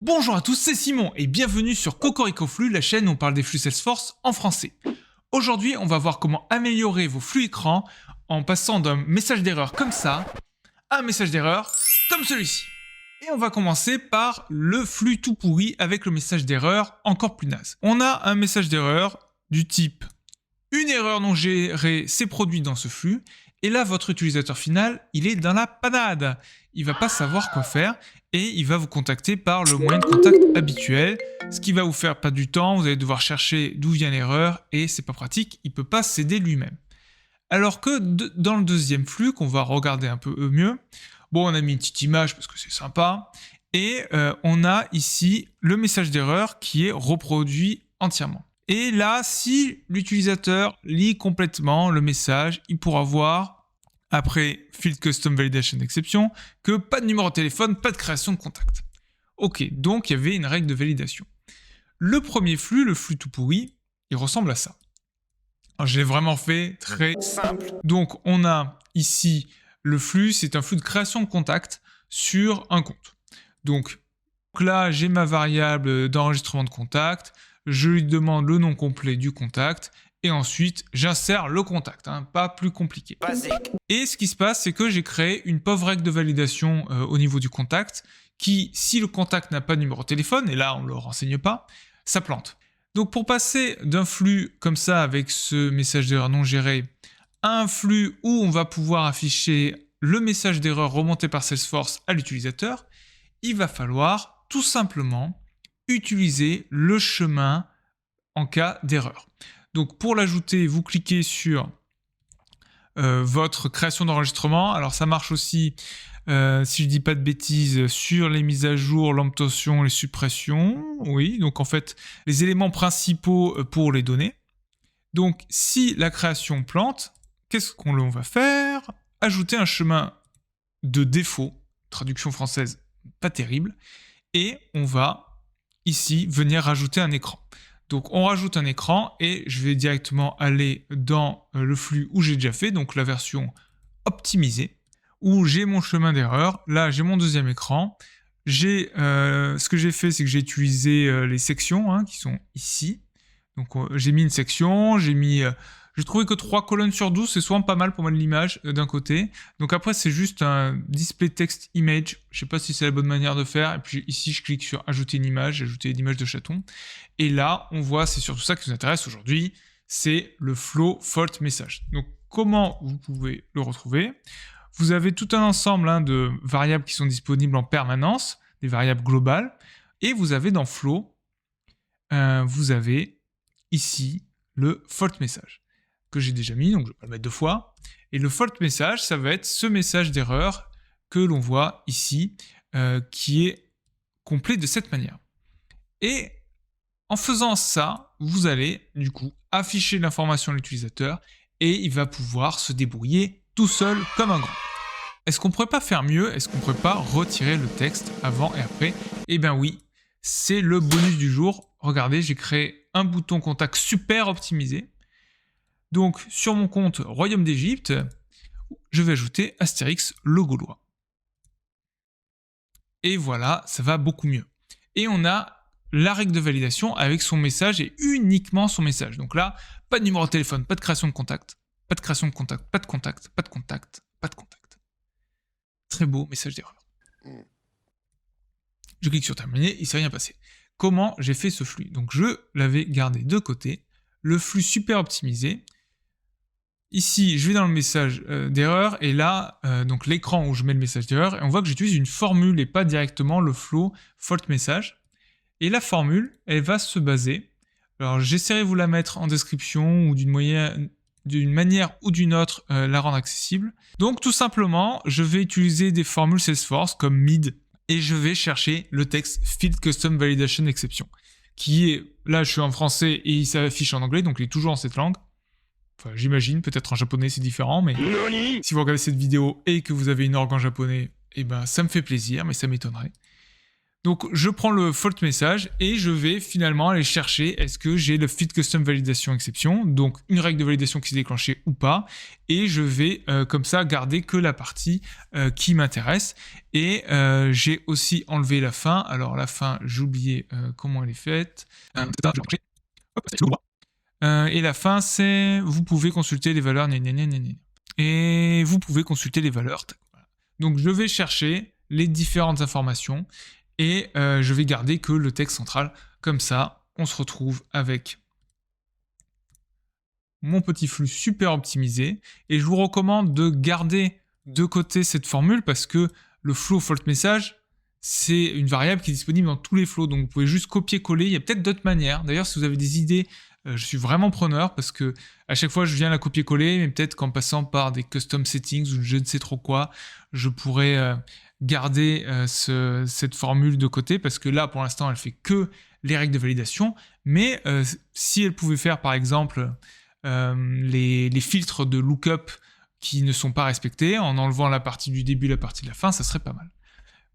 Bonjour à tous, c'est Simon et bienvenue sur Cocorico Flux, la chaîne où on parle des flux Salesforce en français. Aujourd'hui, on va voir comment améliorer vos flux écran en passant d'un message d'erreur comme ça à un message d'erreur comme celui-ci. Et on va commencer par le flux tout pourri avec le message d'erreur encore plus naze. On a un message d'erreur du type « Une erreur non gérée s'est produite dans ce flux » et là, votre utilisateur final, il est dans la panade. Il va pas savoir quoi faire et il va vous contacter par le moyen de contact habituel, ce qui va vous faire perdre du temps, vous allez devoir chercher d'où vient l'erreur et c'est pas pratique, il peut pas s'aider lui-même. Alors que dans le deuxième flux, qu'on va regarder un peu mieux, bon, on a mis une petite image parce que c'est sympa, et on a ici le message d'erreur qui est reproduit entièrement. Et là, si l'utilisateur lit complètement le message, il pourra voir, après Field Custom Validation Exception, que pas de numéro de téléphone, pas de création de contact. Ok, donc il y avait une règle de validation. Le premier flux, le flux tout pourri, il ressemble à ça. Alors, je l'ai vraiment fait très simple. Donc on a ici le flux, c'est un flux de création de contact sur un compte. Donc là, j'ai ma variable d'enregistrement de contact, je lui demande le nom complet du contact, et ensuite j'insère le contact, pas plus compliqué. Basique. Et ce qui se passe, c'est que j'ai créé une pauvre règle de validation au niveau du contact, qui, si le contact n'a pas de numéro de téléphone, et là on ne le renseigne pas, ça plante. Donc pour passer d'un flux comme ça, avec ce message d'erreur non géré, à un flux où on va pouvoir afficher le message d'erreur remonté par Salesforce à l'utilisateur, il va falloir tout simplement utiliser le chemin en cas d'erreur. Donc pour l'ajouter, vous cliquez sur votre création d'enregistrement. Alors ça marche aussi, si je dis pas de bêtises, sur les mises à jour, l'obtention, les suppressions. Oui, donc en fait, les éléments principaux pour les données. Donc si la création plante, qu'est-ce qu'on va faire? Ajouter un chemin de défaut, traduction française pas terrible, et on va ici venir rajouter un écran. Donc on rajoute un écran et je vais directement aller dans le flux où j'ai déjà fait, donc la version optimisée, où j'ai mon chemin d'erreur. Là j'ai mon deuxième écran. Ce que j'ai fait, c'est que j'ai utilisé les sections qui sont ici. Donc j'ai mis une section, j'ai trouvé que 3 colonnes sur 12, c'est souvent pas mal pour mettre l'image d'un côté. Donc après, c'est juste un display text image. Je sais pas si c'est la bonne manière de faire. Et puis ici, je clique sur ajouter une image, ajouter une image de chaton. Et là, on voit, c'est surtout ça qui nous intéresse aujourd'hui, c'est le flow fault message. Donc comment vous pouvez le retrouver? Vous avez tout un ensemble de variables qui sont disponibles en permanence, des variables globales. Et vous avez dans flow, vous avez ici le fault message que j'ai déjà mis, donc je vais pas le mettre deux fois. Et le fault message, ça va être ce message d'erreur que l'on voit ici, qui est complet de cette manière. Et en faisant ça, vous allez du coup afficher l'information à l'utilisateur et il va pouvoir se débrouiller tout seul comme un grand. Est-ce qu'on pourrait pas faire mieux? Est-ce qu'on pourrait pas retirer le texte avant et après? Eh bien oui, c'est le bonus du jour. Regardez, j'ai créé un bouton contact super optimisé. Donc, sur mon compte Royaume d'Égypte, je vais ajouter Astérix le Gaulois. Et voilà, ça va beaucoup mieux. Et on a la règle de validation avec son message et uniquement son message. Donc là, pas de numéro de téléphone, pas de création de contact, pas de création de contact, pas de contact, pas de contact, pas de contact. Très beau message d'erreur. Je clique sur terminer, il ne s'est rien passé. Comment j'ai fait ce flux? Donc je l'avais gardé de côté, le flux super optimisé. Ici, je vais dans le message d'erreur, et là, donc l'écran où je mets le message d'erreur, et on voit que j'utilise une formule et pas directement le flow fault message. Et la formule, elle va se baser, alors j'essaierai de vous la mettre en description, ou d'une manière ou d'une autre, la rendre accessible. Donc tout simplement, je vais utiliser des formules Salesforce comme mid, et je vais chercher le texte Field Custom Validation Exception, qui est, là je suis en français et il s'affiche en anglais, donc il est toujours en cette langue. Enfin, j'imagine, peut-être en japonais c'est différent, mais si vous regardez cette vidéo et que vous avez une orgue en japonais, eh ben ça me fait plaisir, mais ça m'étonnerait. Donc, je prends le fault message et je vais finalement aller chercher est-ce que j'ai le fit custom validation exception, donc une règle de validation qui s'est déclenchée ou pas, et je vais comme ça garder que la partie qui m'intéresse. Et j'ai aussi enlevé la fin. Alors la fin, j'ai oublié comment elle est faite. Et la fin, c'est vous pouvez consulter les valeurs. Et vous pouvez consulter les valeurs. Donc je vais chercher les différentes informations. Et je vais garder que le texte central. Comme ça, on se retrouve avec mon petit flux super optimisé. Et je vous recommande de garder de côté cette formule parce que le flow fault message, c'est une variable qui est disponible dans tous les flows. Donc vous pouvez juste copier-coller. Il y a peut-être d'autres manières. D'ailleurs, si vous avez des idées, je suis vraiment preneur parce que à chaque fois, je viens la copier-coller. Mais peut-être qu'en passant par des custom settings ou je ne sais trop quoi, je pourrais... garder cette formule de côté parce que là pour l'instant elle fait que les règles de validation, mais si elle pouvait faire par exemple les filtres de lookup qui ne sont pas respectés en enlevant la partie du début, la partie de la fin, ça serait pas mal.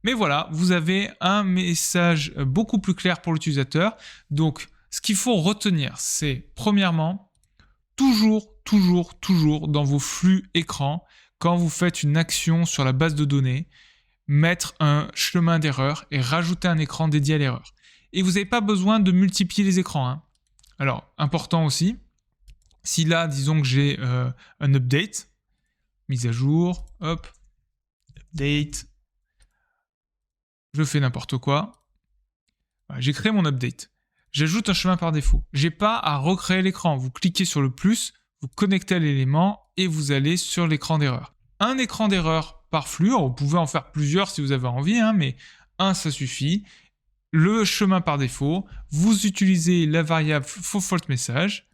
Mais voilà, vous avez un message beaucoup plus clair pour l'utilisateur. Donc ce qu'il faut retenir, c'est premièrement toujours dans vos flux écran, quand vous faites une action sur la base de données, mettre un chemin d'erreur et rajouter un écran dédié à l'erreur. Et vous n'avez pas besoin de multiplier les écrans. Hein. Alors, important aussi, si là, disons que j'ai un update, mise à jour, hop, update, je fais n'importe quoi, voilà, j'ai créé mon update. J'ajoute un chemin par défaut. J'ai pas à recréer l'écran. Vous cliquez sur le plus, vous connectez à l'élément et vous allez sur l'écran d'erreur. Un écran d'erreur par flux, vous pouvez en faire plusieurs si vous avez envie, hein, mais un ça suffit. Le chemin par défaut, vous utilisez la variable fault message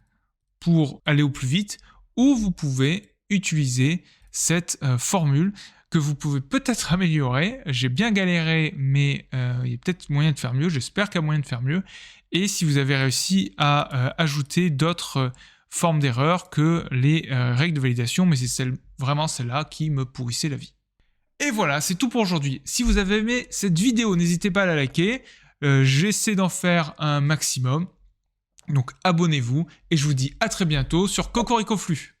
pour aller au plus vite, ou vous pouvez utiliser cette formule que vous pouvez peut-être améliorer. J'ai bien galéré, mais il y a peut-être moyen de faire mieux. J'espère qu'il y a moyen de faire mieux. Et si vous avez réussi à ajouter d'autres formes d'erreur que les règles de validation, mais c'est vraiment celle-là qui me pourrissait la vie. Et voilà, c'est tout pour aujourd'hui. Si vous avez aimé cette vidéo, n'hésitez pas à la liker. J'essaie d'en faire un maximum. Donc abonnez-vous et je vous dis à très bientôt sur Cocorico Flux.